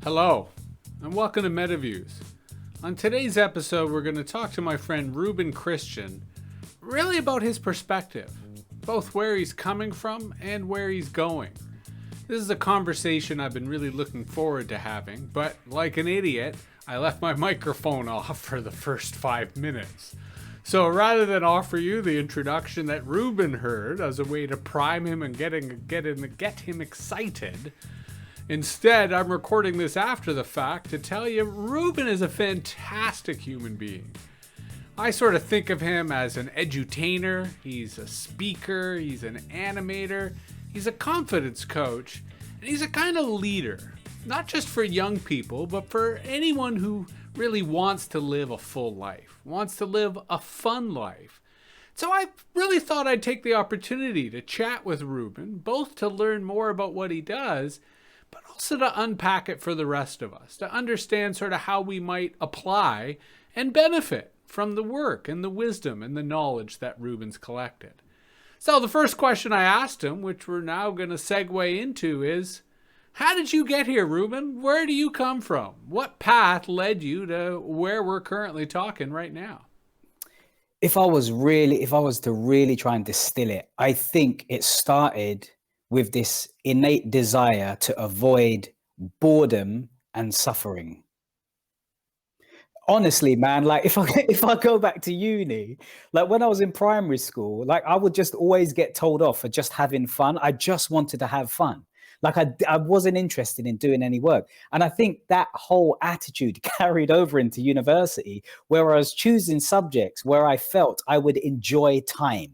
Hello, and welcome to Metaviews. On today's episode, we're going to talk to my friend Reuben Christian, really about his perspective, both where he's coming from and where he's going. This is a conversation I've been really looking forward to having, but like an idiot, I left my microphone off for the first 5 minutes. So rather than offer you the introduction that Reuben heard as a way to prime him and get him excited, instead, I'm recording this after the fact to tell you Reuben is a fantastic human being. I sort of think of him as an edutainer, he's a speaker, he's an animator, he's a confidence coach, and he's a kind of leader. Not just for young people, but for anyone who really wants to live a full life, wants to live a fun life. So I really thought I'd take the opportunity to chat with Reuben, both to learn more about what he does, but also to unpack it for the rest of us, to understand sort of how we might apply and benefit from the work and the wisdom and the knowledge that Reuben's collected. So the first question I asked him, which we're now going to segue into, is, how did you get here, Reuben? Where do you come from? What path led you to where we're currently talking right now? If I was to really try and distill it, I think it started with this innate desire to avoid boredom and suffering. Honestly, man, like if I go back to uni, like when I was in primary school, like I would just always get told off for just having fun. I just wanted to have fun. Like I wasn't interested in doing any work. And I think that whole attitude carried over into university, where I was choosing subjects where I felt I would enjoy time.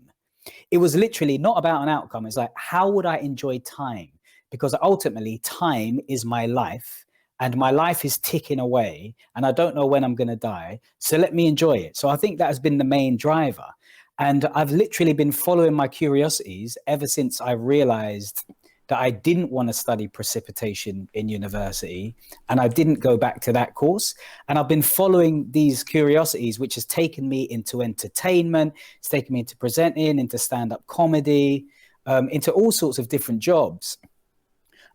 It was literally not about an outcome. It's like, how would I enjoy time? Because ultimately time is my life and my life is ticking away and I don't know when I'm going to die. So let me enjoy it. So I think that has been the main driver. And I've literally been following my curiosities ever since I realized that I didn't want to study precipitation in university, and I didn't go back to that course. And I've been following these curiosities, which has taken me into entertainment, it's taken me into presenting, into stand-up comedy, into all sorts of different jobs.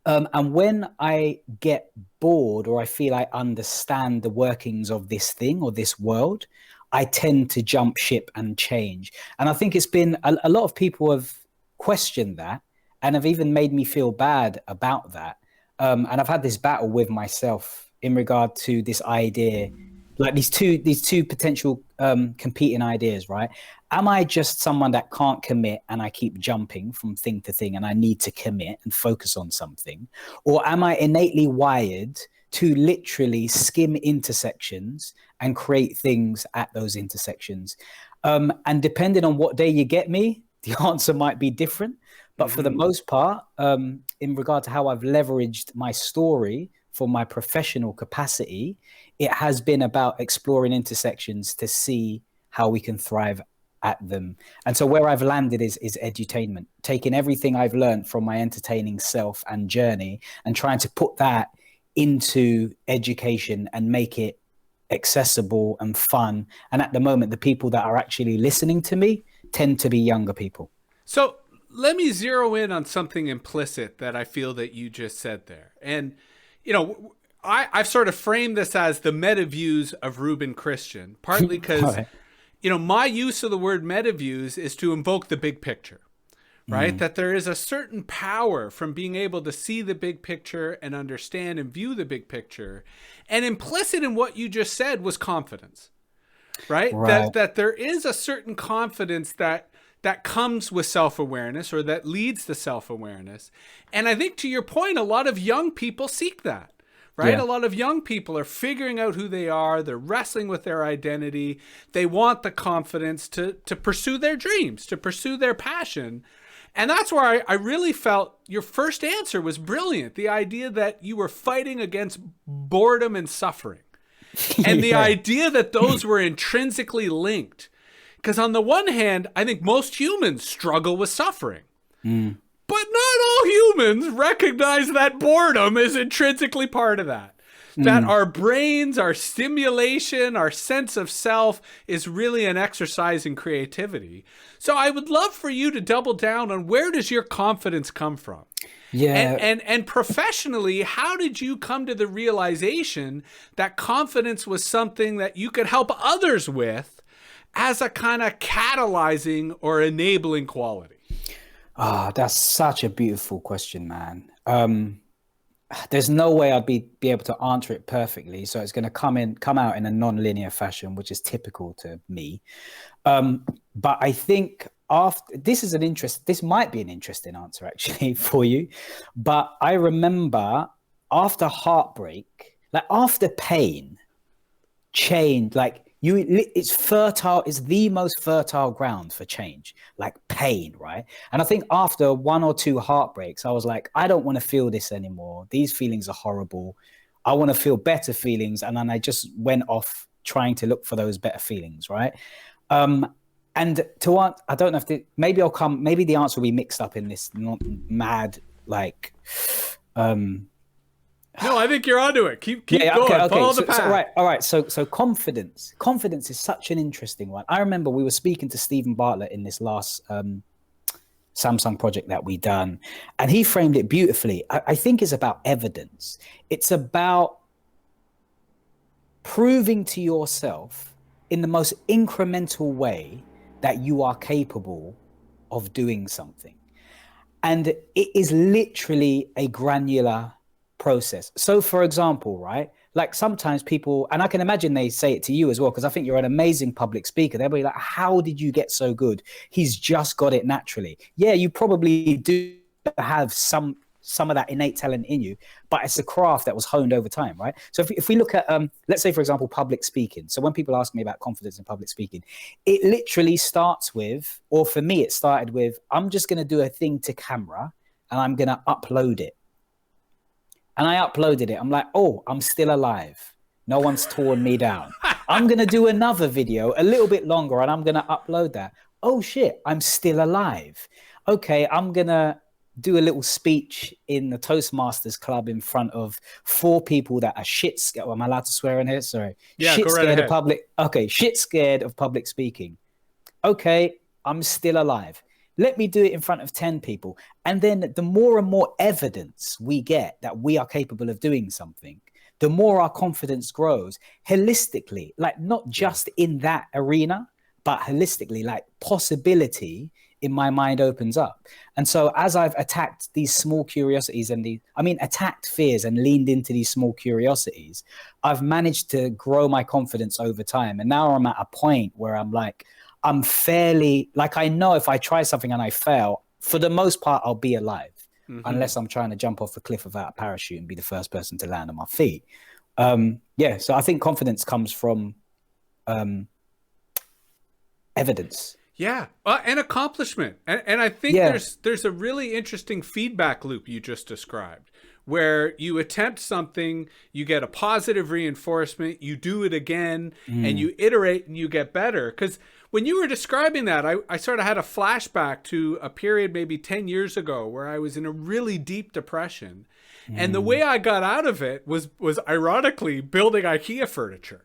And when I get bored or I feel I understand the workings of this thing or this world, I tend to jump ship and change. And I think it's been a lot of people have questioned that, and have even made me feel bad about that. And I've had this battle with myself in regard to this idea, like these two potential competing ideas, right? Am I just someone that can't commit and I keep jumping from thing to thing and I need to commit and focus on something? Or am I innately wired to literally skim intersections and create things at those intersections? And depending on what day you get me, the answer might be different. But for the most part, in regard to how I've leveraged my story for my professional capacity, it has been about exploring intersections to see how we can thrive at them. And so where I've landed is edutainment, taking everything I've learned from my entertaining self and journey and trying to put that into education and make it accessible and fun. And at the moment, the people that are actually listening to me tend to be younger people. So let me zero in on something implicit that I feel that you just said there. And, you know, I've sort of framed this as the Metaviews of Reuben Christian, partly because, you know, my use of the word Metaviews is to invoke the big picture, right? That there is a certain power from being able to see the big picture and understand and view the big picture. And implicit in what you just said was confidence, right? That there is a certain confidence that comes with self-awareness or that leads to self-awareness. And I think to your point, a lot of young people seek that, right? Yeah. A lot of young people are figuring out who they are. They're wrestling with their identity. They want the confidence to pursue their dreams, to pursue their passion. And that's where I really felt your first answer was brilliant. The idea that you were fighting against boredom and suffering. And the idea that those were intrinsically linked. Because on the one hand, I think most humans struggle with suffering. But not all humans recognize that boredom is intrinsically part of that. that our brains, our stimulation, our sense of self is really an exercise in creativity. So I would love for you to double down on where does your confidence come from? Yeah. And professionally, how did you come to the realization that confidence was something that you could help others with as a kind of catalyzing or enabling quality? That's such a beautiful question, man. There's no way I'd be able to answer it perfectly. So it's going to come out in a non-linear fashion, which is typical to me. But I think this might be an interesting answer actually for you. But I remember after heartbreak, like after pain, change, like it's fertile, it's the most fertile ground for change, like pain, right? And I think after one or two heartbreaks, I was like, I don't want to feel this anymore. These feelings are horrible. I want to feel better feelings. And then I just went off trying to look for those better feelings, right? And I don't know if maybe the answer will be mixed up in this not mad, like, no, I think you're onto it. Keep going. Okay. Follow the path. All right. So confidence is such an interesting one. I remember we were speaking to Stephen Bartlett in this last Samsung project that we done, and he framed it beautifully. I think it's about evidence. It's about proving to yourself in the most incremental way that you are capable of doing something. And it is literally a granular process. So for example, right, like sometimes people, and I can imagine they say it to you as well, because I think you're an amazing public speaker. They'll be like, how did you get so good? He's just got it naturally. Yeah, you probably do have some of that innate talent in you, but it's a craft that was honed over time, right? So if we look at, let's say, for example, public speaking. So when people ask me about confidence in public speaking, it literally starts with, or for me, it started with, I'm just going to do a thing to camera and I'm going to upload it. And I uploaded it. I'm like, oh, I'm still alive. No one's torn me down. I'm going to do another video a little bit longer and I'm going to upload that. Oh shit, I'm still alive. Okay, I'm going to do a little speech in the Toastmasters Club in front of 4 people that are shit scared. Am I allowed to swear in here? Sorry. Yeah, shit go right scared ahead. of public. Okay, shit scared of public speaking. Okay, I'm still alive. Let me do it in front of 10 people. And then the more and more evidence we get that we are capable of doing something, the more our confidence grows holistically, like not just in that arena, but holistically, like possibility in my mind opens up. And so as I've attacked these small curiosities attacked fears and leaned into these small curiosities, I've managed to grow my confidence over time. And now I'm at a point where I'm like, I'm fairly, like, I know if I try something and I fail, for the most part, I'll be alive, unless I'm trying to jump off a cliff without a parachute and be the first person to land on my feet. So I think confidence comes from evidence. Yeah, and accomplishment. And I think there's a really interesting feedback loop you just described, where you attempt something, you get a positive reinforcement, you do it again, and you iterate and you get better. Because when you were describing that, I sort of had a flashback to a period maybe 10 years ago where I was in a really deep depression. And the way I got out of it was ironically building IKEA furniture.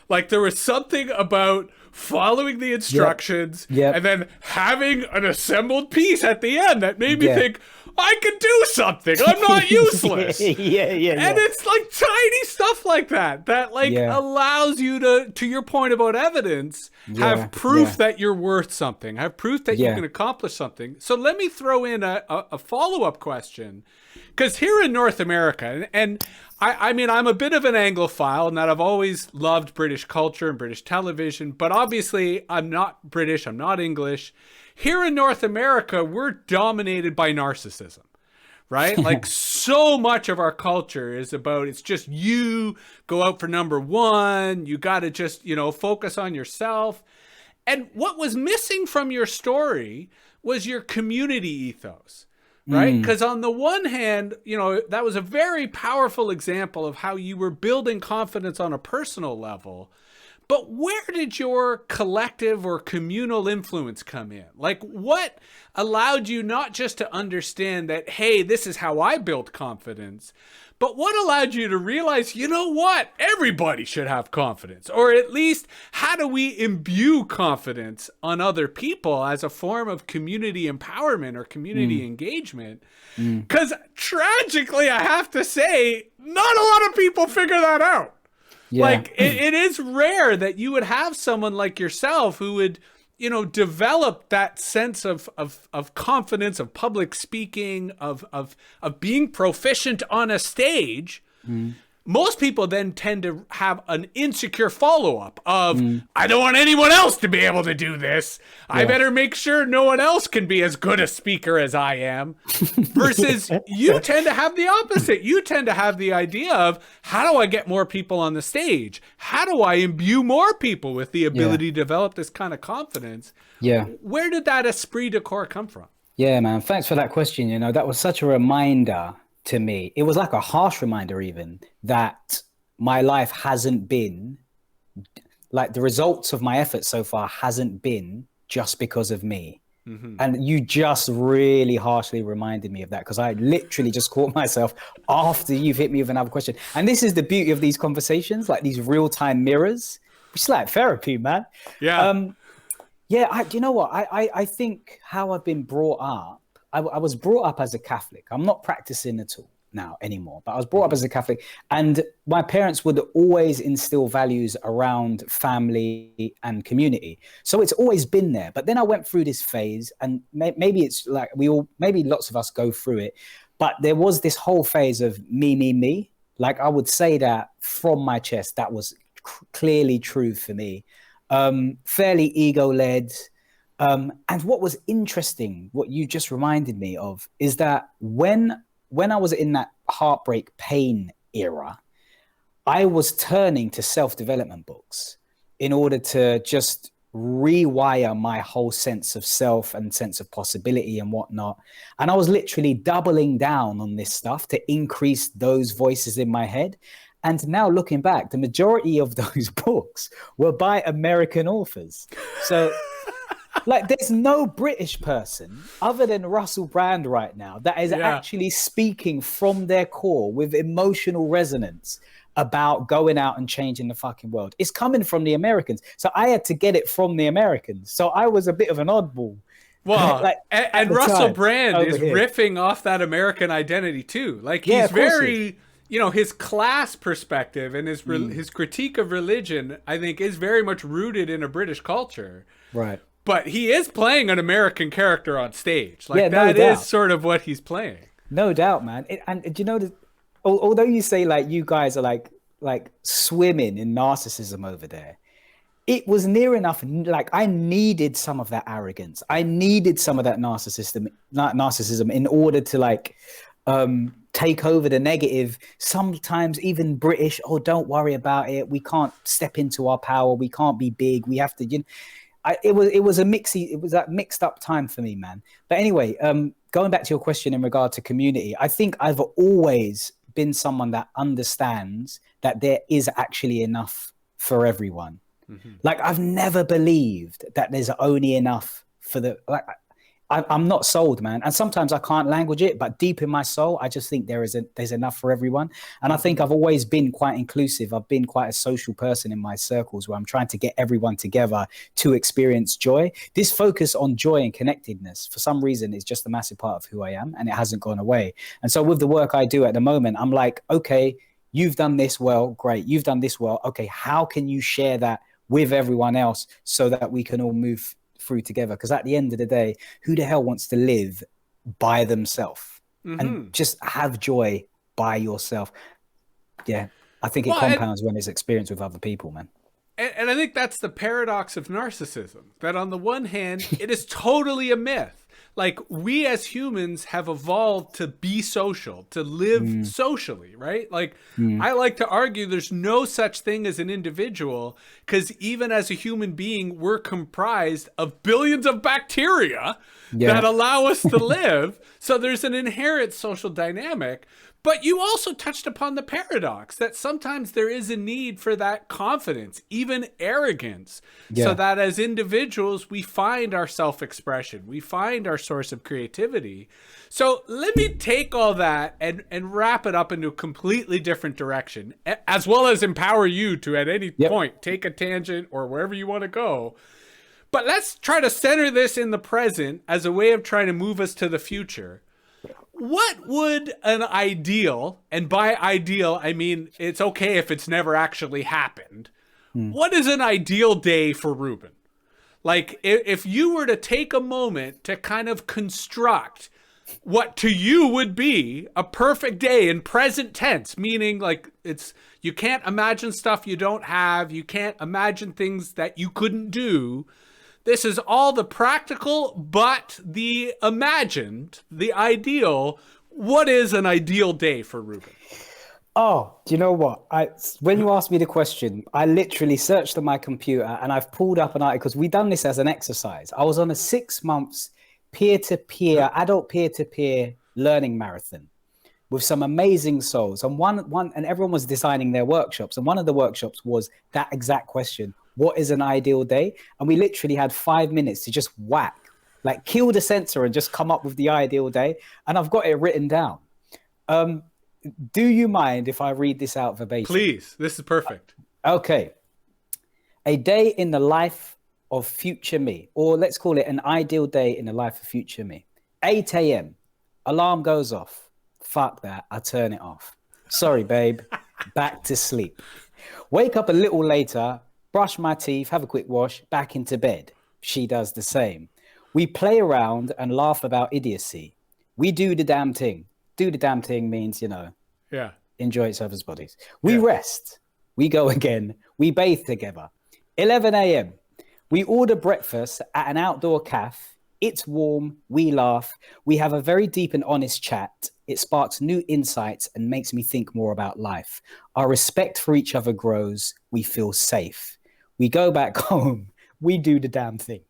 Like there was something about following the instructions and then having an assembled piece at the end that made me think, I can do something. I'm not useless. And it's like tiny stuff like that allows you to your point about evidence, have proof that you're worth something, have proof that you can accomplish something. So let me throw in a follow-up question. Because here in North America, and I mean, I'm a bit of an Anglophile in that I've always loved British culture and British television, but obviously I'm not British, I'm not English. Here in North America, we're dominated by narcissism, right? Like so much of our culture is about, it's just you go out for number one, you got to just, focus on yourself. And what was missing from your story was your community ethos. Right? Because on the one hand, that was a very powerful example of how you were building confidence on a personal level. But where did your collective or communal influence come in? Like, what allowed you not just to understand that, hey, this is how I build confidence, but what allowed you to realize, you know what, everybody should have confidence? Or at least, how do we imbue confidence on other people as a form of community empowerment or community engagement? Because tragically, I have to say, not a lot of people figure that out. Yeah. Like, it is rare that you would have someone like yourself who would, you know, develop that sense of confidence, of public speaking, of being proficient on a stage. Most people then tend to have an insecure follow-up of, I don't want anyone else to be able to do this. Yeah. I better make sure no one else can be as good a speaker as I am. Versus you tend to have the opposite. You tend to have the idea of, how do I get more people on the stage? How do I imbue more people with the ability to develop this kind of confidence? Yeah. Where did that esprit de corps come from? Yeah, man. Thanks for that question. You know, that was such a reminder to me. It was like a harsh reminder even, that my life hasn't been, like, the results of my efforts so far hasn't been just because of me. And you just really harshly reminded me of that, because I literally just caught myself after you've hit me with another question. And this is the beauty of these conversations, like these real-time mirrors. It's like therapy, man. Yeah. You know what? I think how I've been brought up, I was brought up as a Catholic. I'm not practicing at all now anymore, but I was brought up as a Catholic, and my parents would always instill values around family and community. So it's always been there. But then I went through this phase, and maybe it's like maybe lots of us go through it, but there was this whole phase of me. Like, I would say that from my chest, that was clearly true for me. Fairly ego-led. And what was interesting, what you just reminded me of, is that when I was in that heartbreak pain era, I was turning to self-development books in order to just rewire my whole sense of self and sense of possibility and whatnot. And I was literally doubling down on this stuff to increase those voices in my head. And now looking back, the majority of those books were by American authors. So like, there's no British person other than Russell Brand right now that is actually speaking from their core with emotional resonance about going out and changing the fucking world. It's coming from the Americans. So I had to get it from the Americans. So I was a bit of an oddball. Well, like, and Russell Brand is riffing off that American identity too. Like, he's very, you know, his class perspective and his critique of religion, I think, is very much rooted in a British culture. Right. But he is playing an American character on stage. Like, that is sort of what he's playing. No doubt, man. And do you know, although you say, like, you guys are like swimming in narcissism over there, it was near enough. Like, I needed some of that arrogance. I needed some of that narcissism in order to, like, take over the negative, sometimes even British, oh, don't worry about it. We can't step into our power. We can't be big. We have to, you know. It was that mixed up time for me, man. But anyway, going back to your question in regard to community, I think I've always been someone that understands that there is actually enough for everyone. Like, I've never believed that there's only enough for I'm not sold, man. And sometimes I can't language it, but deep in my soul, I just think there's enough for everyone. And I think I've always been quite inclusive. I've been quite a social person in my circles where I'm trying to get everyone together to experience joy. This focus on joy and connectedness, for some reason, is just a massive part of who I am, and it hasn't gone away. And so with the work I do at the moment, I'm like, okay, you've done this well, great. You've done this well. Okay, how can you share that with everyone else so that we can all move through together? Because at the end of the day, who the hell wants to live by themselves and just have joy by yourself? Yeah, I think it compounds when it's experienced with other people, man. And I think that's the paradox of narcissism, that on the one hand, it is totally a myth. Like, we as humans have evolved to be social, to live socially, right? Like, I like to argue there's no such thing as an individual, because even as a human being, we're comprised of billions of bacteria that allow us to live. So there's an inherent social dynamic. But you also touched upon the paradox that sometimes there is a need for that confidence, even arrogance, so that as individuals, we find our self-expression, we find our source of creativity. So let me take all that and wrap it up into a completely different direction, as well as empower you to at any point take a tangent or wherever you want to go. But let's try to center this in the present as a way of trying to move us to the future. What would an ideal, and by ideal, I mean it's okay if it's never actually happened. What is an ideal day for Reuben? Like if you were to take a moment to kind of construct what to you would be a perfect day in present tense, meaning like you can't imagine stuff you don't have, you can't imagine things that you couldn't do. This is all the practical, but the imagined, the ideal. What is an ideal day for Reuben? Oh, do you know what? When you asked me the question, I literally searched on my computer and I've pulled up an article because we've done this as an exercise. I was on a 6 months peer-to-peer, adult peer-to-peer learning marathon with some amazing souls. And and everyone was designing their workshops. And one of the workshops was that exact question. What is an ideal day? And we literally had 5 minutes to just kill the sensor and just come up with the ideal day. And I've got it written down. Do you mind if I read this out verbatim? Please, this is perfect. Okay. A day in the life of future me, or let's call it an ideal day in the life of future me. 8 a.m. Alarm goes off. Fuck that. I turn it off. Sorry, babe. Back to sleep. Wake up a little later, brush my teeth, have a quick wash, back into bed. She does the same. We play around and laugh about idiocy. We do the damn thing. Do the damn thing means, enjoy each other's bodies. We rest. We go again. We bathe together. 11 a.m. We order breakfast at an outdoor cafe. It's warm. We laugh. We have a very deep and honest chat. It sparks new insights and makes me think more about life. Our respect for each other grows. We feel safe. We go back home. We do the damn thing.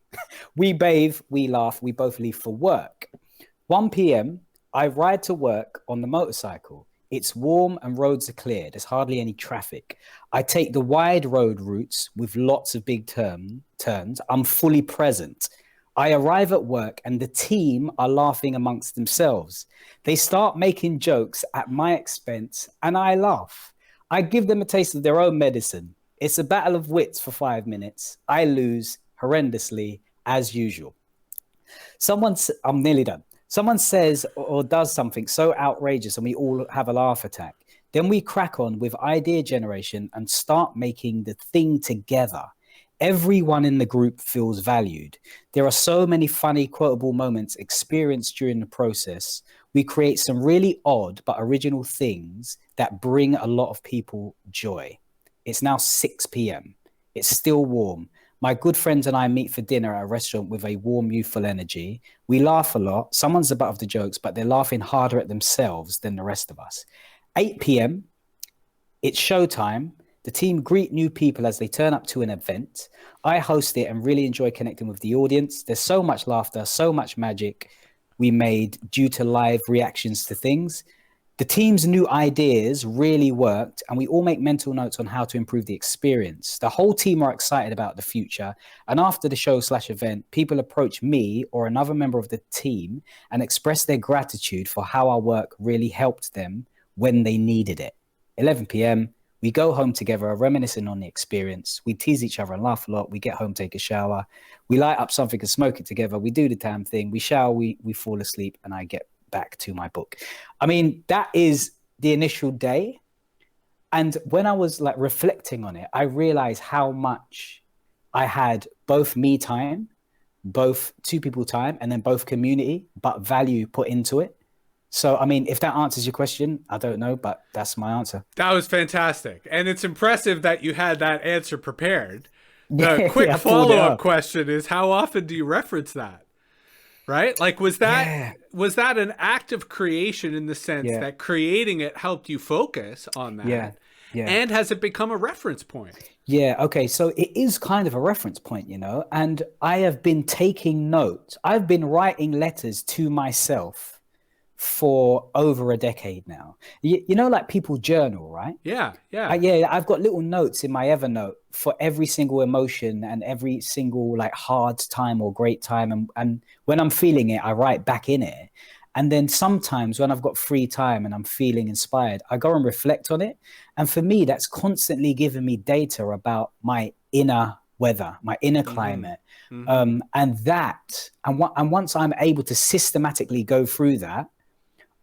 We bathe. We laugh. We both leave for work. 1 p.m. I ride to work on the motorcycle. It's warm and roads are clear. There's hardly any traffic. I take the wide road routes with lots of big turns. I'm fully present. I arrive at work and the team are laughing amongst themselves. They start making jokes at my expense and I laugh. I give them a taste of their own medicine. It's a battle of wits for 5 minutes. I lose horrendously as usual. I'm nearly done. Someone says or does something so outrageous and we all have a laugh attack. Then we crack on with idea generation and start making the thing together. Everyone in the group feels valued. There are so many funny, quotable moments experienced during the process. We create some really odd but original things that bring a lot of people joy. It's now 6 p.m. It's still warm. My good friends and I meet for dinner at a restaurant with a warm, youthful energy. We laugh a lot. Someone's the butt of the jokes, but they're laughing harder at themselves than the rest of us. 8 p.m., it's showtime. The team greet new people as they turn up to an event. I host it and really enjoy connecting with the audience. There's so much laughter, so much magic we made due to live reactions to things. The team's new ideas really worked, and we all make mental notes on how to improve the experience. The whole team are excited about the future, and after the show/event, people approach me or another member of the team and express their gratitude for how our work really helped them when they needed it. 11 p.m., we go home together, reminiscing on the experience. We tease each other and laugh a lot. We get home, take a shower. We light up something and smoke it together. We do the damn thing. We shower, we fall asleep, and I get back to my book. I mean, that is the initial day. And when I was reflecting on it, I realized how much I had both me time, both two people time, and then both community, but value put into it. So, I mean, if that answers your question, I don't know, but that's my answer. That was fantastic. And it's impressive that you had that answer prepared. The quick follow-up question is, how often do you reference that? Right? Like, was that an act of creation in the sense that creating it helped you focus on that? Yeah. And has it become a reference point? Yeah. Okay. So it is kind of a reference point, and I have been taking notes. I've been writing letters to myself for over a decade now. You know, like people journal, right? Yeah. Yeah, I've got little notes in my Evernote for every single emotion and every single like hard time or great time. And when I'm feeling it, I write back in it. And then sometimes when I've got free time and I'm feeling inspired, I go and reflect on it. And for me, that's constantly giving me data about my inner weather, my inner climate. And once I'm able to systematically go through that,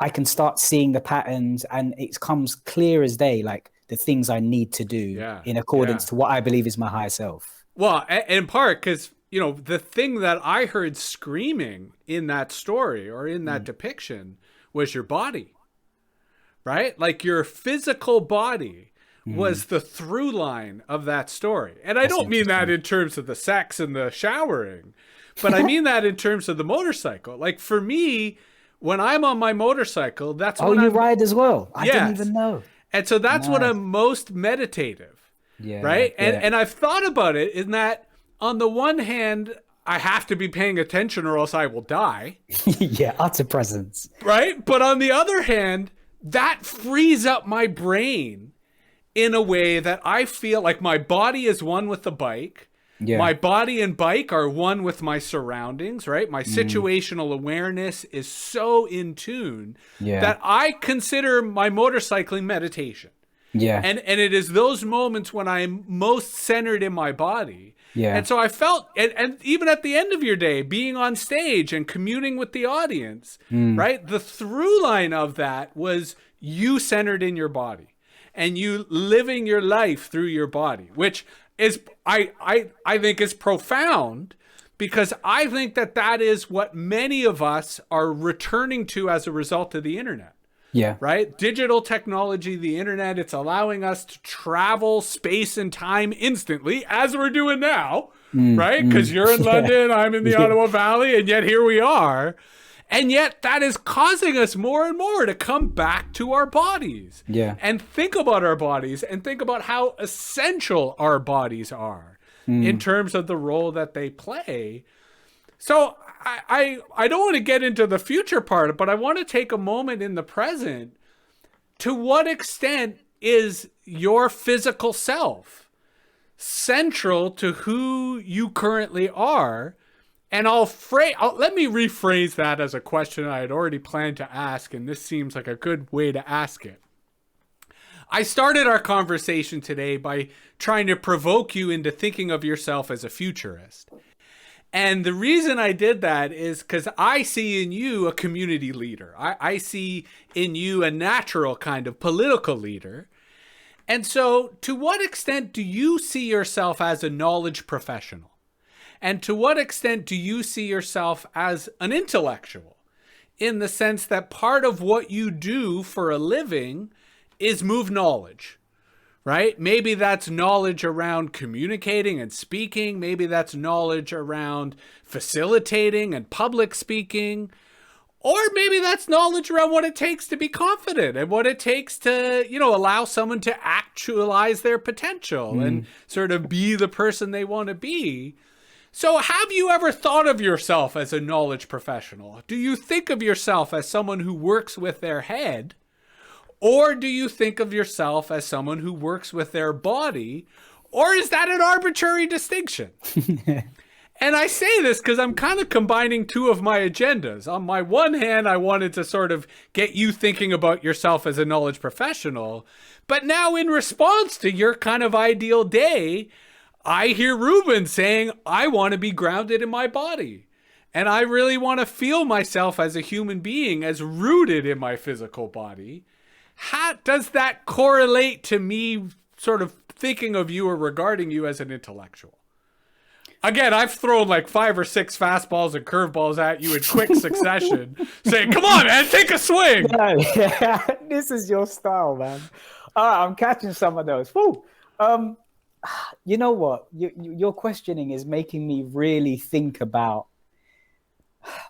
I can start seeing the patterns, and it comes clear as day, like the things I need to do in accordance to what I believe is my higher self. Well, in part because, you know, the thing that I heard screaming in that story or in that depiction was your body, right? Like your physical body was the through line of that story. And I don't mean that in terms of the sex and the showering, but I mean that in terms of the motorcycle. Like for me, when I'm on my motorcycle, that's when you ride as well. I didn't even know. And so that's when I'm most meditative, right? And I've thought about it in that on the one hand, I have to be paying attention or else I will die. Utter presence. Right? But on the other hand, that frees up my brain in a way that I feel like my body is one with the bike. My body and bike are one with my surroundings, right? My situational awareness is so in tune that I consider my motorcycling meditation. And it is those moments when I'm most centered in my body. And so I felt, and even at the end of your day, being on stage and communing with the audience, right? The through line of that was you centered in your body and you living your life through your body, which is I think is profound, because I think that is what many of us are returning to as a result of the internet. Right? Digital technology, the internet, it's allowing us to travel space and time instantly, as we're doing now, right? Because you're in London, I'm in the Ottawa Valley, and yet here we are. And yet that is causing us more and more to come back to our bodies and think about our bodies and think about how essential our bodies are in terms of the role that they play. So I don't want to get into the future part, but I want to take a moment in the present. To what extent is your physical self central to who you currently are? And let me rephrase that as a question I had already planned to ask, and this seems like a good way to ask it. I started our conversation today by trying to provoke you into thinking of yourself as a futurist. And the reason I did that is because I see in you a community leader. I see in you a natural kind of political leader. And so to what extent do you see yourself as a knowledge professional? And to what extent do you see yourself as an intellectual, in the sense that part of what you do for a living is move knowledge, right? Maybe that's knowledge around communicating and speaking. Maybe that's knowledge around facilitating and public speaking. Or maybe that's knowledge around what it takes to be confident and what it takes to, allow someone to actualize their potential and sort of be the person they want to be. So have you ever thought of yourself as a knowledge professional? Do you think of yourself as someone who works with their head? Or do you think of yourself as someone who works with their body? Or is that an arbitrary distinction? And I say this because I'm kind of combining two of my agendas. On my one hand, I wanted to sort of get you thinking about yourself as a knowledge professional. But now in response to your kind of ideal day, I hear Reuben saying, I want to be grounded in my body. And I really want to feel myself as a human being, as rooted in my physical body. How does that correlate to me sort of thinking of you or regarding you as an intellectual? Again, I've thrown like 5 or 6 fastballs and curveballs at you in quick succession, saying, come on, man, take a swing. Yeah, this is your style, man. I'm catching some of those. Woo. You know what? Your questioning is making me really think about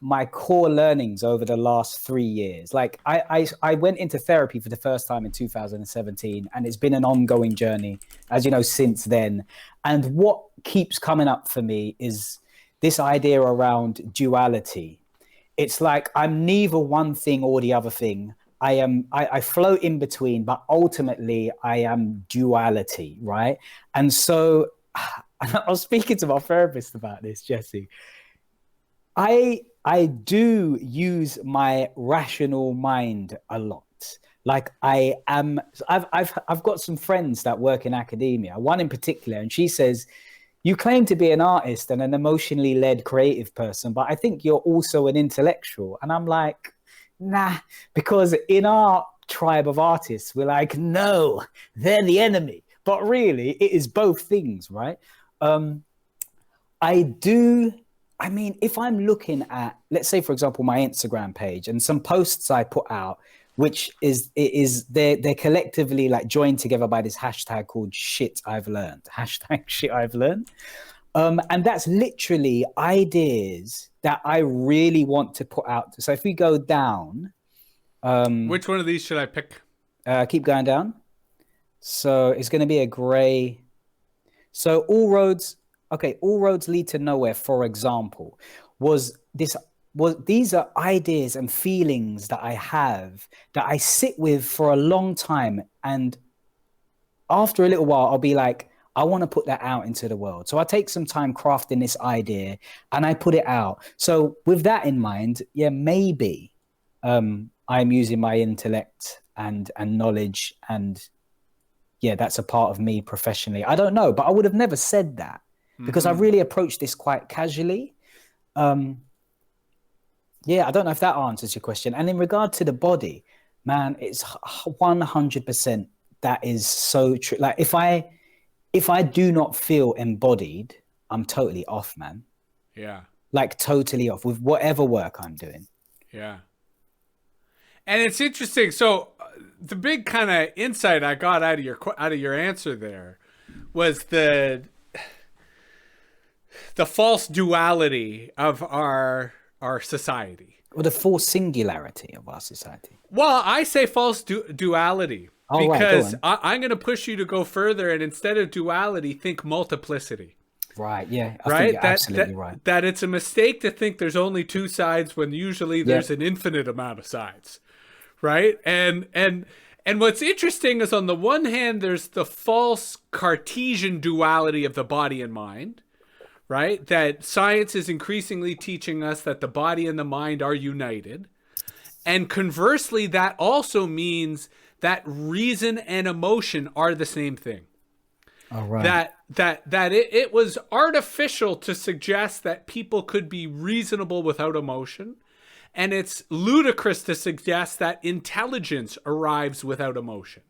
my core learnings over the last 3 years. Like I went into therapy for the first time in 2017, and it's been an ongoing journey, as you know, since then. And what keeps coming up for me is this idea around duality. It's like I'm neither one thing or the other thing. I float in between, but ultimately I am duality, right? And so I was speaking to my therapist about this, Jesse. I do use my rational mind a lot. Like I've got some friends that work in academia, one in particular, and she says, you claim to be an artist and an emotionally led creative person, but I think you're also an intellectual. And I'm like, nah, because in our tribe of artists, we're like, no, they're the enemy. But really, it is both things, right? I mean, if I'm looking at, let's say, for example, my Instagram page and some posts I put out, which they're collectively like joined together by this hashtag called shit I've learned, hashtag shit I've learned. And that's literally ideas that I really want to put out. So if we go down. Which one of these should I pick? Keep going down. So it's going to be a gray. So all roads lead to nowhere, for example, these are ideas and feelings that I have that I sit with for a long time. And after a little while, I'll be like, I want to put that out into the world. So I take some time crafting this idea and I put it out. So with that in mind, yeah, maybe I'm using my intellect and knowledge, and yeah, that's a part of me professionally. I don't know, but I would have never said that because I really approached this quite casually. Yeah, I don't know if that answers your question. And in regard to the body, man, it's 100% that is so true. Like if I do not feel embodied, I'm totally off, man. Yeah. Like totally off with whatever work I'm doing. Yeah. And it's interesting. So the big kind of insight I got out of your answer there was the false duality of our society, or the false singularity of our society. Well, I say false duality because I'm going to push you to go further, and instead of duality, think multiplicity. Right. Yeah. I think you're absolutely right. That it's a mistake to think there's only two sides when usually there's an infinite amount of sides. Right. And what's interesting is on the one hand, there's the false Cartesian duality of the body and mind. Right? That science is increasingly teaching us that the body and the mind are united. And conversely, that also means that reason and emotion are the same thing. All right. That it was artificial to suggest that people could be reasonable without emotion. And it's ludicrous to suggest that intelligence arrives without emotion.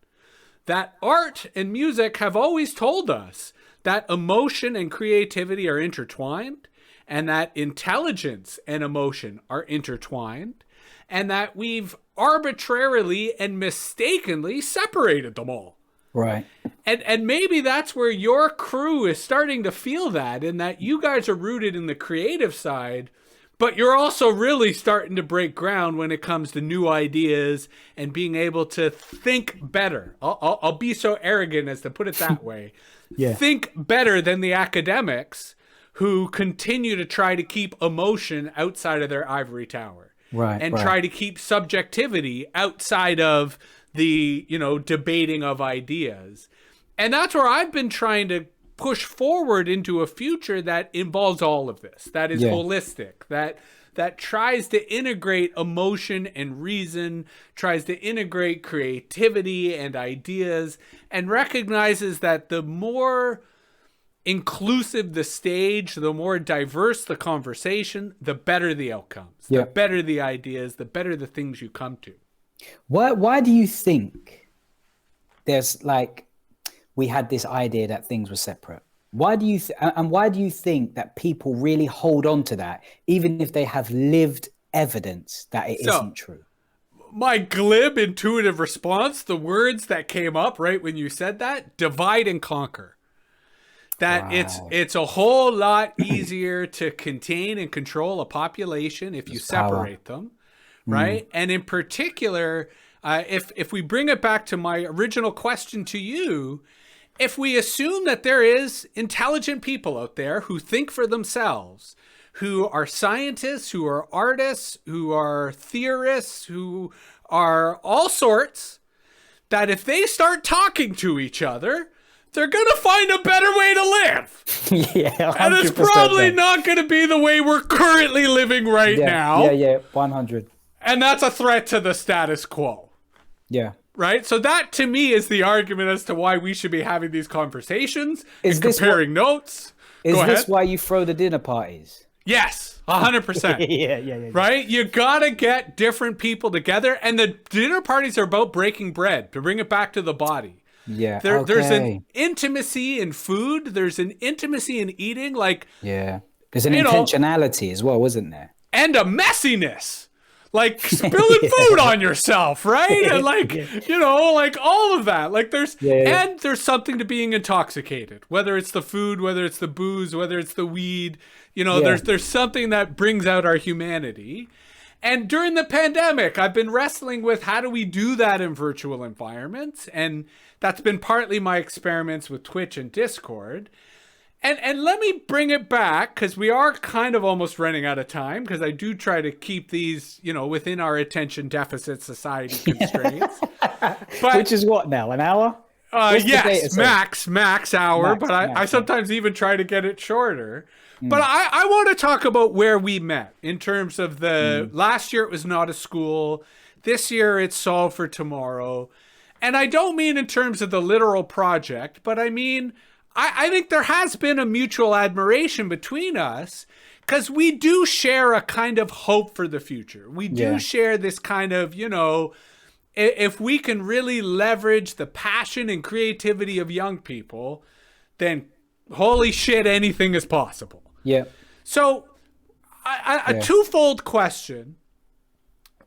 That art and music have always told us that emotion and creativity are intertwined, and that intelligence and emotion are intertwined, and that we've arbitrarily and mistakenly separated them all. Right. And maybe that's where your crew is starting to feel that, in that you guys are rooted in the creative side, but you're also really starting to break ground when it comes to new ideas and being able to think better. I'll be so arrogant as to put it that way. Yeah. Think better than the academics who continue to try to keep emotion outside of their ivory tower. Right. And try to keep subjectivity outside of the, debating of ideas. And that's where I've been trying to push forward into a future that involves all of this, that is holistic, that tries to integrate emotion and reason, tries to integrate creativity and ideas, and recognizes that the more inclusive the stage, the more diverse the conversation, the better the outcomes, the better the ideas, the better the things you come to. Why do you think there's we had this idea that things were separate? Why do you think that people really hold on to that, even if they have lived evidence that it isn't true? My glib, intuitive response, the words that came up right when you said that, divide and conquer. That it's a whole lot easier to contain and control a population if you separate them, right? And in particular, if we bring it back to my original question to you, if we assume that there is intelligent people out there who think for themselves, who are scientists, who are artists, who are theorists, who are all sorts, that if they start talking to each other, they're going to find a better way to live. Yeah, 100%. And it's probably not going to be the way we're currently living right now. Yeah, 100. And that's a threat to the status quo. Yeah. Right? So that, to me, is the argument as to why we should be having these conversations Is and this comparing notes. Is Go this ahead. why you throw the dinner parties? Yes, 100%. Yeah. Right? You gotta get different people together, and the dinner parties are about breaking bread, to bring it back to the body. Yeah. There's an intimacy in food. There's an intimacy in eating, like yeah. There's an intentionality as well, isn't there? And a messiness. Like spilling food on yourself, right? And like, like all of that. Like and there's something to being intoxicated, whether it's the food, whether it's the booze, whether it's the weed, there's something that brings out our humanity. And during the pandemic, I've been wrestling with how do we do that in virtual environments? And that's been partly my experiments with Twitch and Discord. And let me bring it back, because we are kind of almost running out of time, because I do try to keep these, within our attention deficit society constraints. But, which is what now, an hour? Yes, max hour, but I sometimes even try to get it shorter. But I want to talk about where we met in terms of the last year it was not a school. This year it's Solve for Tomorrow. And I don't mean in terms of the literal project, but I mean... I think there has been a mutual admiration between us, because we do share a kind of hope for the future. We do share this kind of, if we can really leverage the passion and creativity of young people, then holy shit, anything is possible. Yeah. So a twofold question.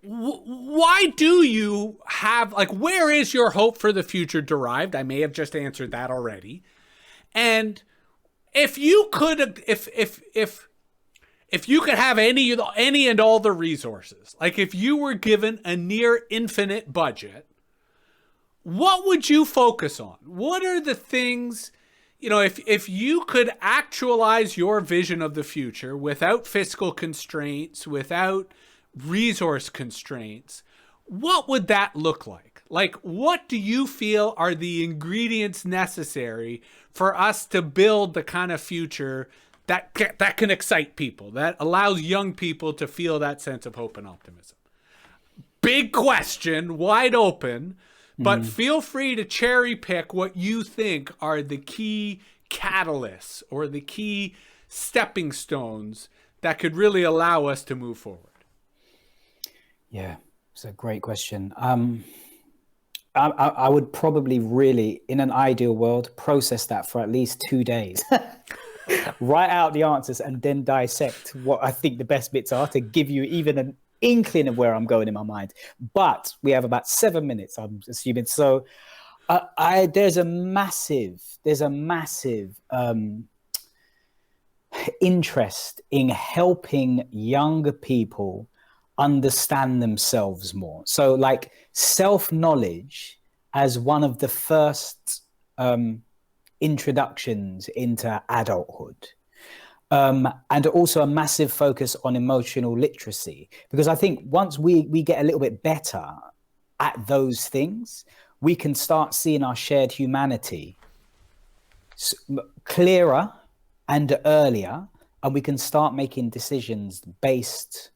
Why do you have, where is your hope for the future derived? I may have just answered that already. And if you could, if you could have any and all the resources, like if you were given a near infinite budget, what would you focus on? What are the things, if you could actualize your vision of the future without fiscal constraints, without resource constraints, what would that look like? Like, what do you feel are the ingredients necessary for us to build the kind of future that can excite people, that allows young people to feel that sense of hope and optimism? Big question, wide open, but feel free to cherry pick what you think are the key catalysts or the key stepping stones that could really allow us to move forward. Yeah, it's a great question. I would probably really, in an ideal world, process that for at least 2 days. Write out the answers and then dissect what I think the best bits are to give you even an inkling of where I'm going in my mind. But we have about 7 minutes, I'm assuming. So there's a massive interest in helping young people understand themselves more. So like self-knowledge as one of the first introductions into adulthood. And also a massive focus on emotional literacy, because I think once we get a little bit better at those things, we can start seeing our shared humanity clearer and earlier, and we can start making decisions based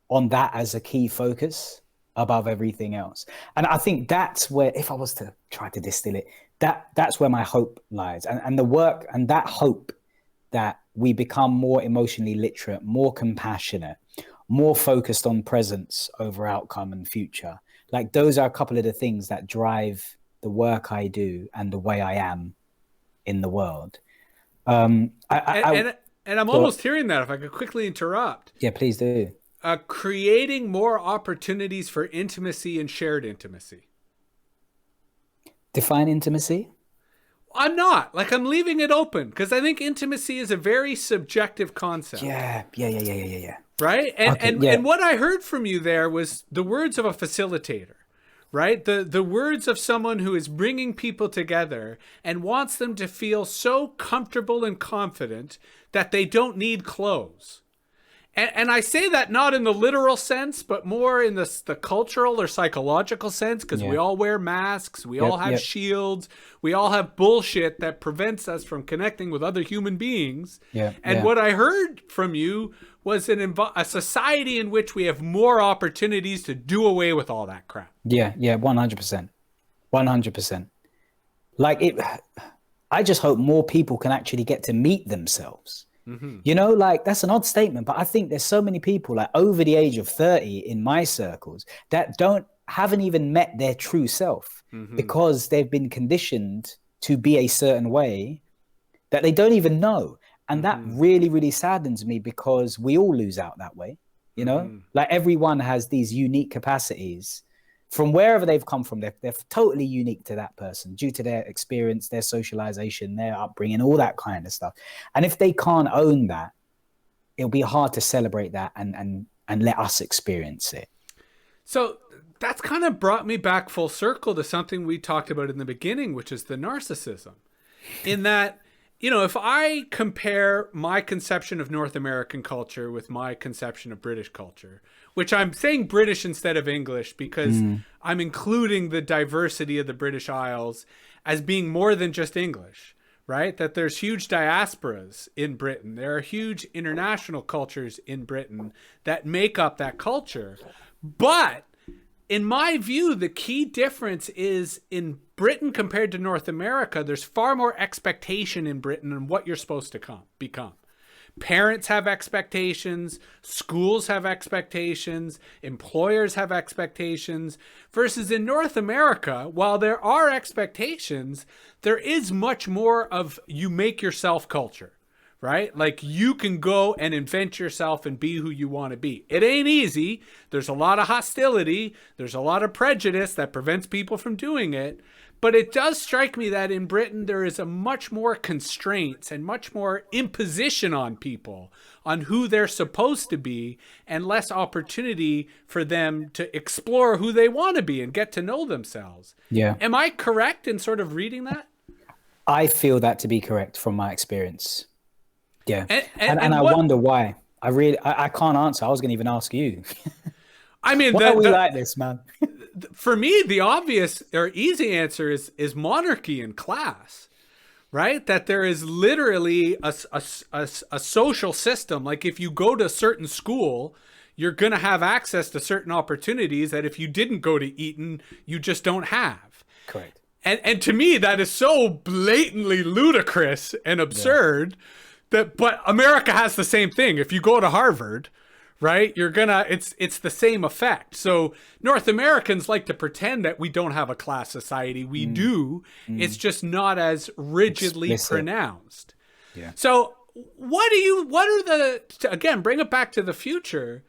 on that as a key focus above everything else. And I think that's where, if I was to try to distill it, that's where my hope lies. And the work and that hope that we become more emotionally literate, more compassionate, more focused on presence over outcome and future. Like those are a couple of the things that drive the work I do and the way I am in the world. And I'm almost hearing that, if I could quickly interrupt. Yeah, please do. Creating more opportunities for intimacy and shared intimacy. Define intimacy? I'm not. I'm leaving it open, because I think intimacy is a very subjective concept. Yeah. Right? And what I heard from you there was the words of a facilitator, right? The words of someone who is bringing people together and wants them to feel so comfortable and confident that they don't need clothes. And I say that not in the literal sense, but more in the cultural or psychological sense, because we all wear masks, we all have shields, we all have bullshit that prevents us from connecting with other human beings. And what I heard from you was a society in which we have more opportunities to do away with all that crap. 100%. 100%. Like it, I just hope more people can actually get to meet themselves. You know, like that's an odd statement, but I think there's so many people like over the age of 30 in my circles that haven't even met their true self because they've been conditioned to be a certain way that they don't even know. And that really, really saddens me because we all lose out that way. You know, like everyone has these unique capacities from wherever they've come from. They're totally unique to that person due to their experience, their socialization, their upbringing, all that kind of stuff. And if they can't own that, it'll be hard to celebrate that and let us experience it. So that's kind of brought me back full circle to something we talked about in the beginning, which is the narcissism. In that, you know, if I compare my conception of North American culture with my conception of British culture, which I'm saying British instead of English because I'm including the diversity of the British Isles as being more than just English, right? That there's huge diasporas in Britain. There are huge international cultures in Britain that make up that culture. But in my view, the key difference is in Britain compared to North America, there's far more expectation in Britain on what you're supposed to become. Parents have expectations, schools have expectations, employers have expectations, versus in North America, while there are expectations, there is much more of you make yourself culture, right? Like you can go and invent yourself and be who you want to be. It ain't easy. There's a lot of hostility. There's a lot of prejudice that prevents people from doing it. But it does strike me that in Britain, there is a much more constraints and much more imposition on people on who they're supposed to be and less opportunity for them to explore who they want to be and get to know themselves. Yeah. Am I correct in sort of reading that? I feel that to be correct from my experience. Yeah. And I what, wonder why. I can't answer. I was going to even ask you. I mean, why are we like this, man? For me, the obvious or easy answer is monarchy and class, right? That there is literally a social system. Like if you go to a certain school, you're going to have access to certain opportunities that if you didn't go to Eton, you just don't have. Correct. And to me, that is so blatantly ludicrous and absurd but America has the same thing. If you go to Harvard, right, it's the same effect. So North Americans like to pretend that we don't have a class society. We do. It's just not as rigidly pronounced. Yeah. So again, bring it back to the future.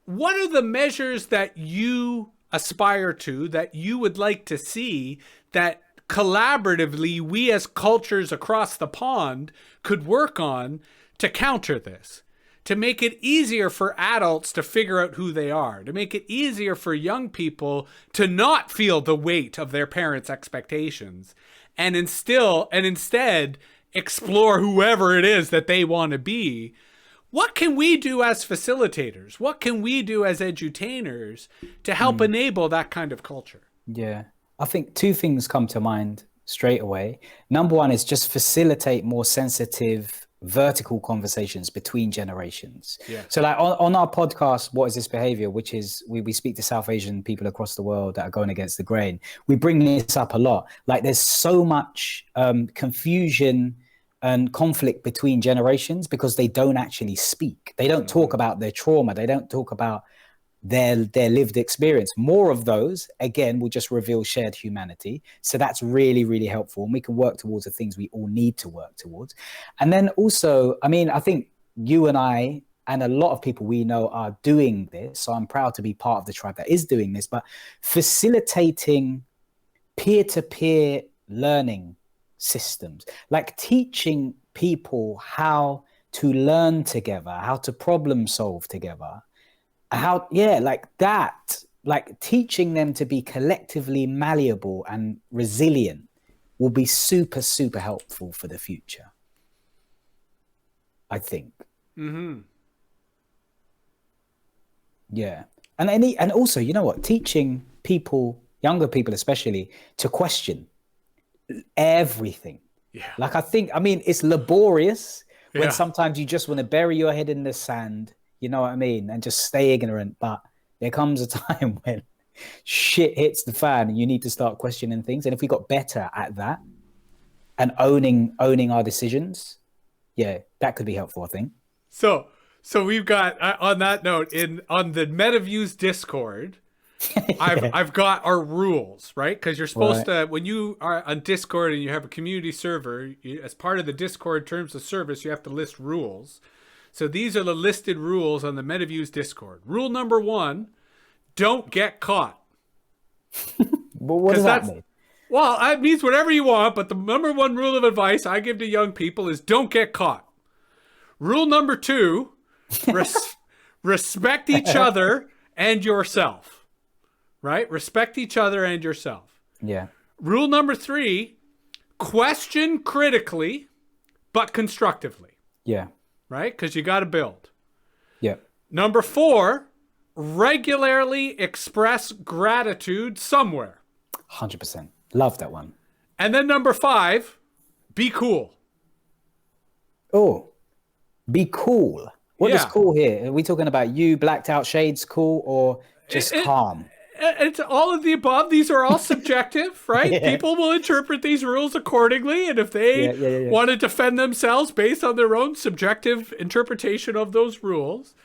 What are the measures that you aspire to, that you would like to see, that collaboratively we as cultures across the pond could work on to counter this? To make it easier for adults to figure out who they are, to make it easier for young people to not feel the weight of their parents' expectations and instead explore whoever it is that they want to be. What can we do as facilitators? What can we do as edutainers to help enable that kind of culture? Yeah, I think two things come to mind straight away. Number one is just facilitate more sensitive vertical conversations between generations. Yeah. So like on our podcast, What is This Behavior, which is we speak to South Asian people across the world that are going against the grain. We bring this up a lot. Like there's so much confusion and conflict between generations because they don't actually speak. They don't talk about their trauma. They don't talk about their lived experience. More of those, again, will just reveal shared humanity. So that's really, really helpful. And we can work towards the things we all need to work towards. And then also, I mean, I think you and I and a lot of people we know are doing this. So I'm proud to be part of the tribe that is doing this, but facilitating peer-to-peer learning systems, like teaching people how to learn together, how to problem solve together, like teaching them to be collectively malleable and resilient will be super, super helpful for the future, I think. Yeah. And also, you know what? Teaching people, younger people especially, to question everything. Yeah. Like I mean, it's laborious when Yeah. sometimes you just want to bury your head in the sand, you know what I mean, and just stay ignorant. But there comes a time when shit hits the fan and you need to start questioning things. And if we got better at that and owning our decisions, yeah, that could be helpful, I think. So we've got on that note on the Metaviews Discord, Yeah. I've got our rules, right? Because you're supposed Right. to, when you are on Discord and you have a community server, as part of the Discord terms of service, you have to list rules. So these are the listed rules on the Metaviews Discord. Rule number 1: don't get caught. But what does that mean? Well, it means whatever you want, but the number 1 rule of advice I give to young people is don't get caught. Rule number 2: respect each other and yourself. Right? Respect each other and yourself. Yeah. Rule number 3: question critically, but constructively. Yeah. Right? Because you got to build. Yeah. Number 4: regularly express gratitude somewhere. 100%. Love that one. And then number 5: be cool. Oh, be cool. What is Yeah. cool here? Are we talking about you blacked out shades cool or just calm? It's all of the above. These are all subjective, right? Yeah. People will interpret these rules accordingly. And if they want to defend themselves based on their own subjective interpretation of those rules,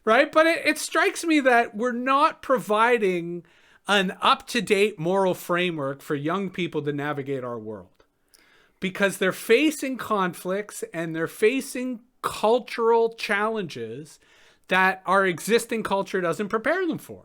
right? But it strikes me that we're not providing an up-to-date moral framework for young people to navigate our world, because they're facing conflicts and they're facing cultural challenges that our existing culture doesn't prepare them for.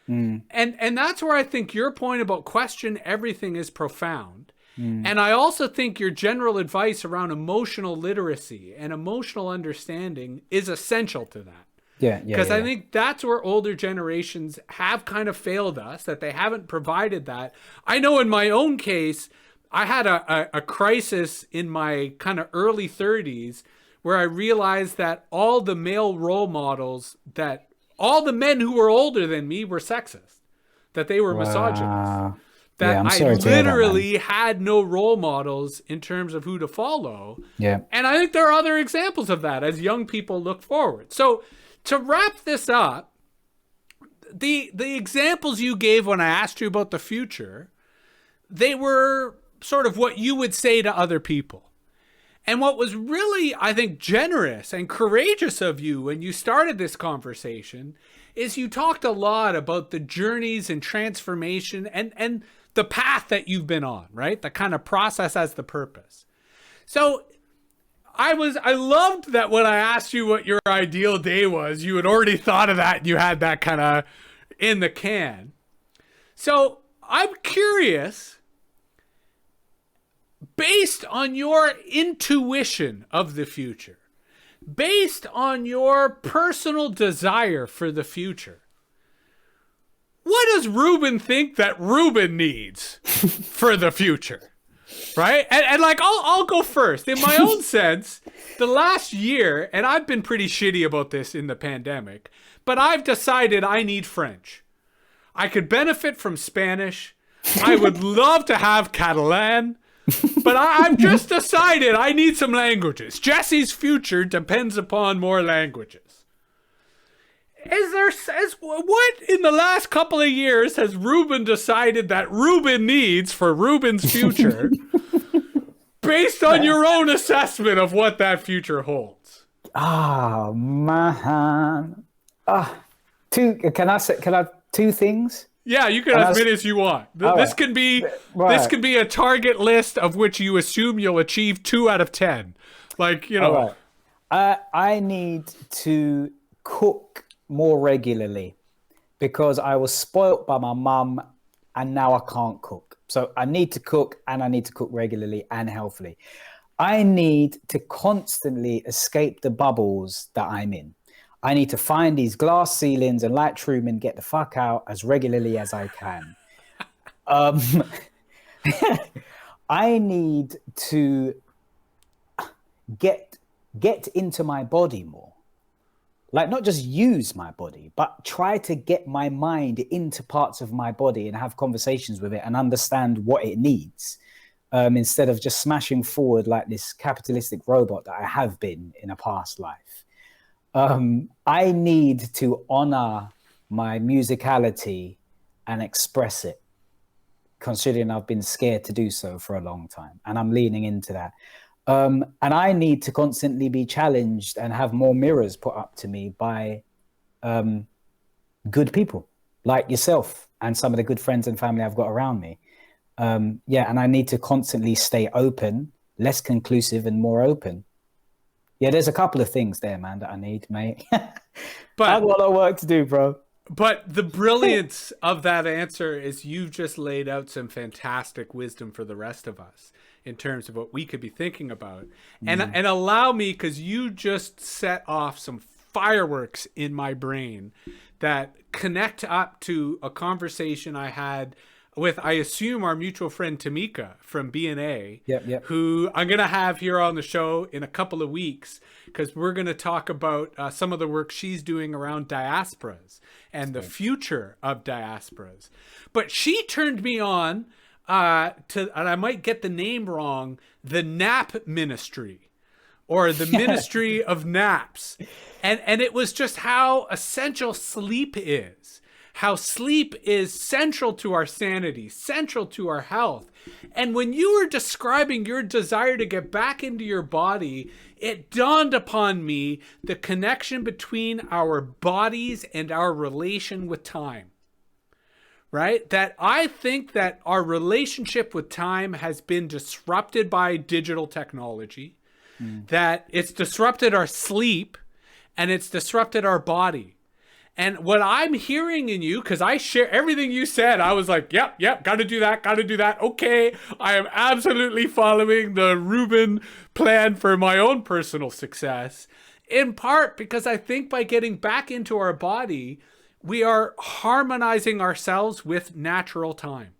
And that's where I think your point about question everything is profound. And I also think your general advice around emotional literacy and emotional understanding is essential to that. Yeah. Because I think that's where older generations have kind of failed us, that they haven't provided that. I know in my own case, I had a crisis in my kind of early 30s where I realized that all the male role models, that all the men who were older than me were sexist, that they were misogynist, that I literally had no role models in terms of who to follow. Yeah. And I think there are other examples of that as young people look forward. So to wrap this up, the examples you gave when I asked you about the future, they were sort of what you would say to other people. And what was really, I think, generous and courageous of you when you started this conversation is you talked a lot about the journeys and transformation and the path that you've been on, right? The kind of process as the purpose. So I loved that when I asked you what your ideal day was, you had already thought of that and you had that kind of in the can. So I'm curious, based on your intuition of the future, based on your personal desire for the future, what does Reuben think that Reuben needs for the future? Right? And like, I'll go first. In my own sense, the last year, and I've been pretty shitty about this in the pandemic, but I've decided I need French. I could benefit from Spanish. I would love to have Catalan. But I've just decided I need some languages. Jesse's future depends upon more languages. What in the last couple of years has Reuben decided that Reuben needs for Reuben's future based on your own assessment of what that future holds? Oh, man. Can I have 2 things? Yeah, you can as many as you want. This can be a target list of which you assume you'll achieve 2 out of 10. Like, you know. I need to cook more regularly because I was spoilt by my mum and now I can't cook. So I need to cook, and I need to cook regularly and healthily. I need to constantly escape the bubbles that I'm in. I need to find these glass ceilings and, like Truman, get the fuck out as regularly as I can. I need to get into my body more. Like, not just use my body, but try to get my mind into parts of my body and have conversations with it and understand what it needs, instead of just smashing forward like this capitalistic robot that I have been in a past life. I need to honor my musicality and express it, considering I've been scared to do so for a long time, and I'm leaning into that. And I need to constantly be challenged and have more mirrors put up to me by good people like yourself and some of the good friends and family I've got around me. And I need to constantly stay open, less conclusive and more open. Yeah, there's a couple of things there, man, that I need, mate. But I've got a lot of work to do, bro. But the brilliance of that answer is you've just laid out some fantastic wisdom for the rest of us in terms of what we could be thinking about. And allow me, because you just set off some fireworks in my brain that connect up to a conversation I had with, I assume, our mutual friend Tamika from BNA, who I'm going to have here on the show in a couple of weeks, because we're going to talk about some of the work she's doing around diasporas and the future of diasporas. But she turned me on to, and I might get the name wrong, the Nap Ministry, or the Ministry of Naps. And it was just how essential sleep is. How sleep is central to our sanity, central to our health. And when you were describing your desire to get back into your body, it dawned upon me the connection between our bodies and our relation with time. Right? That I think that our relationship with time has been disrupted by digital technology, that it's disrupted our sleep and it's disrupted our body. And what I'm hearing in you, because I share everything you said, I was like, yep, got to do that. Okay, I am absolutely following the Reuben plan for my own personal success, in part because I think by getting back into our body, we are harmonizing ourselves with natural time,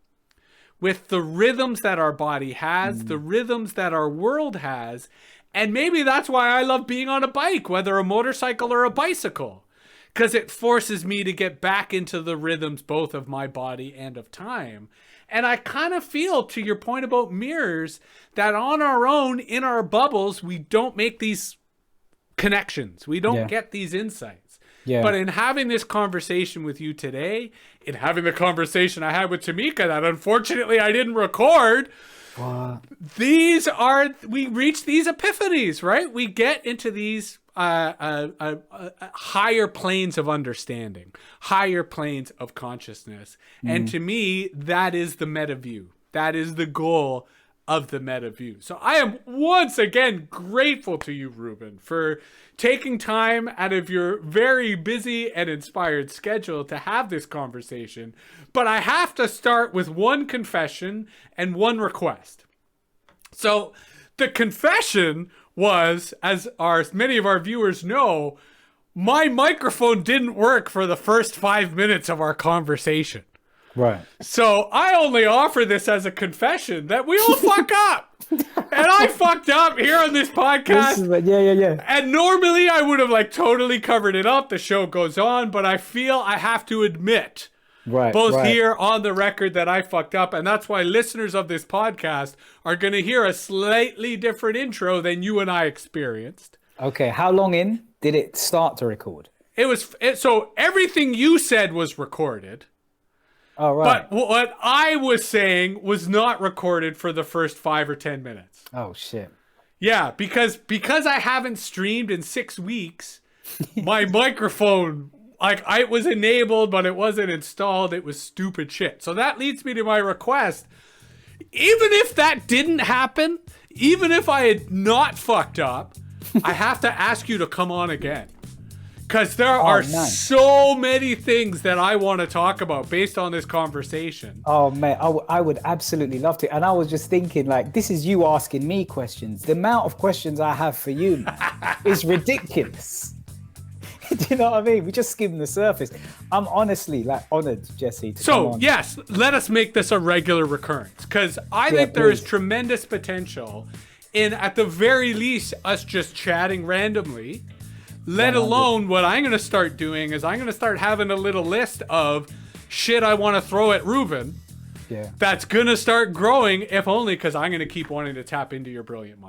with the rhythms that our body has, the rhythms that our world has. And maybe that's why I love being on a bike, whether a motorcycle or a bicycle, because it forces me to get back into the rhythms both of my body and of time. And I kind of feel, to your point about mirrors, that on our own, in our bubbles, we don't make these connections. We don't get these insights. But in having this conversation with you today, in having the conversation I had with Tamika that unfortunately I didn't record, we reach these epiphanies, right? We get into these higher planes of understanding, higher planes of consciousness. And to me, that is the Metaview. That is the goal of the Metaview. So I am once again grateful to you, Reuben, for taking time out of your very busy and inspired schedule to have this conversation. But I have to start with one confession and one request. So the confession was, as many of our viewers know, my microphone didn't work for the first 5 minutes of our conversation. Right. So I only offer this as a confession that we all fuck up. And I fucked up here on this podcast. And normally I would have totally covered it up. The show goes on, but I feel I have to admit, here on the record, that I fucked up. And that's why listeners of this podcast are going to hear a slightly different intro than you and I experienced. Okay. How long in did it start to record? So everything you said was recorded. Oh, right. But what I was saying was not recorded for the first 5 or 10 minutes. Oh, shit. Yeah, because I haven't streamed in 6 weeks, my microphone, it was enabled, but it wasn't installed. It was stupid shit. So that leads me to my request. Even if that didn't happen, even if I had not fucked up, I have to ask you to come on again. Because there are so many things that I want to talk about based on this conversation. Oh, man, I would absolutely love to. And I was just thinking, this is you asking me questions. The amount of questions I have for you, man, is ridiculous. Do you know what I mean? We just skimmed the surface. I'm honestly honored, Jesse, to come on. Yes, let us make this a regular recurrence. Because I think there is tremendous potential in, at the very least, us just chatting randomly. Let 100. alone what I'm going to start doing is I'm going to start having a little list of shit I want to throw at Reuben. Yeah. That's going to start growing, if only because I'm going to keep wanting to tap into your brilliant mind.